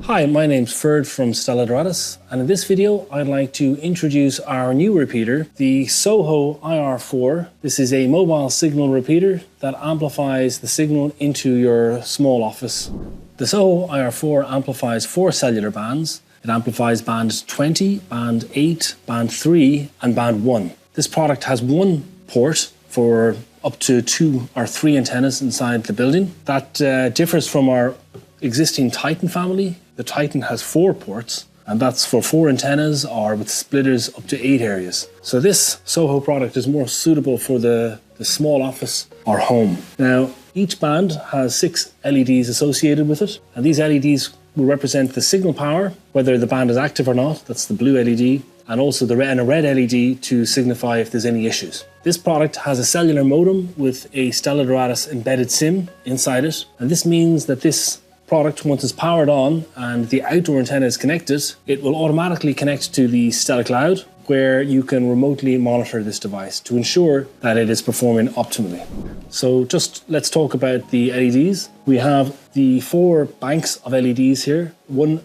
Hi, my name's Ferd from StellaControl, and in this video I'd like to introduce our new repeater, the SOHO iR4. This is a mobile signal repeater that amplifies the signal into your small office. The SOHO iR4 amplifies 4 cellular bands. It amplifies band 20, band 8, band 3 and band 1. This product has one port for up to 2 or 3 antennas inside the building. That differs from our existing Titan family. The Titan has 4 ports, and that's for 4 antennas or with splitters up to 8 areas. So this SOHO product is more suitable for the small office or home. Now, each band has 6 LEDs associated with it, and these LEDs will represent the signal power, whether the band is active or not. That's the blue LED, and also the red LED to signify if there's any issues. This product has a cellular modem with a StellaControl embedded SIM inside it, and this means that this product, once it's powered on and the outdoor antenna is connected, it will automatically connect to the StellaCloud, where you can remotely monitor this device to ensure that it is performing optimally. So just let's talk about the LEDs. We have the 4 banks of LEDs here, one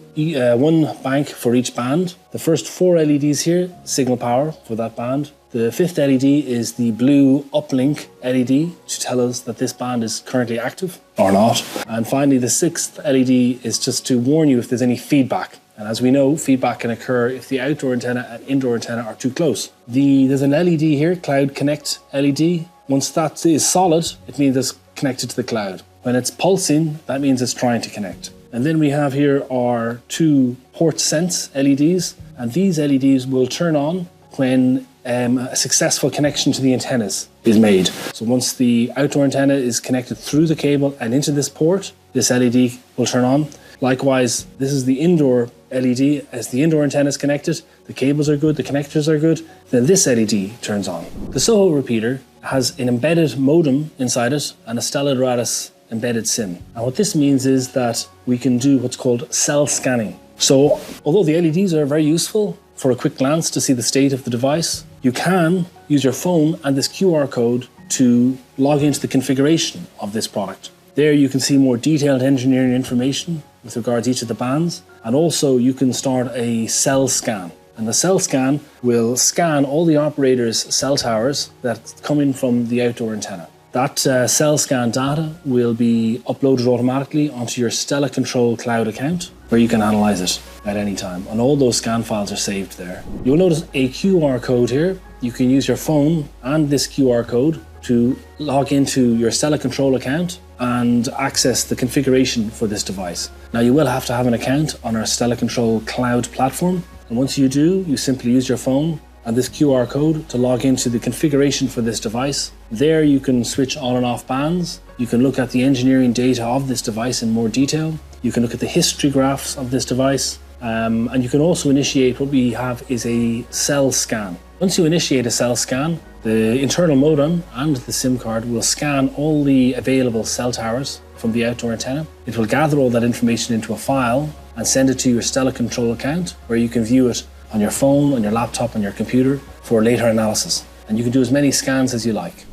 bank for each band. The first 4 LEDs here, signal power for that band. The 5th LED is the blue uplink LED to tell us that this band is currently active or not. And finally, the 6th LED is just to warn you if there's any feedback. And as we know, feedback can occur if the outdoor antenna and indoor antenna are too close. There's an LED here, Cloud Connect LED. Once that is solid, it means it's connected to the cloud. When it's pulsing, that means it's trying to connect. And then we have here our 2 port sense LEDs, and these LEDs will turn on when a successful connection to the antennas is made. So once the outdoor antenna is connected through the cable and into this port, this LED will turn on. Likewise, this is the indoor LED. As the indoor antenna is connected, the cables are good, the connectors are good, then this LED turns on. The SOHO repeater has an embedded modem inside it and a StellaControl embedded SIM. And what this means is that we can do what's called cell scanning. So although the LEDs are very useful for a quick glance to see the state of the device, you can use your phone and this QR code to log into the configuration of this product. There you can see more detailed engineering information with regards to each of the bands, and also you can start a cell scan. And the cell scan will scan all the operator's cell towers that's coming from the outdoor antenna. That cell scan data will be uploaded automatically onto your StellaControl cloud account, where you can analyze it at any time. And all those scan files are saved there. You'll notice a QR code here. You can use your phone and this QR code to log into your StellaControl account and access the configuration for this device. Now, you will have to have an account on our StellaControl cloud platform. And once you do, you simply use your phone and this QR code to log into the configuration for this device. There you can switch on and off bands. You can look at the engineering data of this device in more detail. You can look at the history graphs of this device. And you can also initiate what we have is a cell scan. Once you initiate a cell scan, the internal modem and the SIM card will scan all the available cell towers from the outdoor antenna. It will gather all that information into a file and send it to your StellaControl account, where you can view it on your phone, on your laptop, on your computer for later analysis. And you can do as many scans as you like.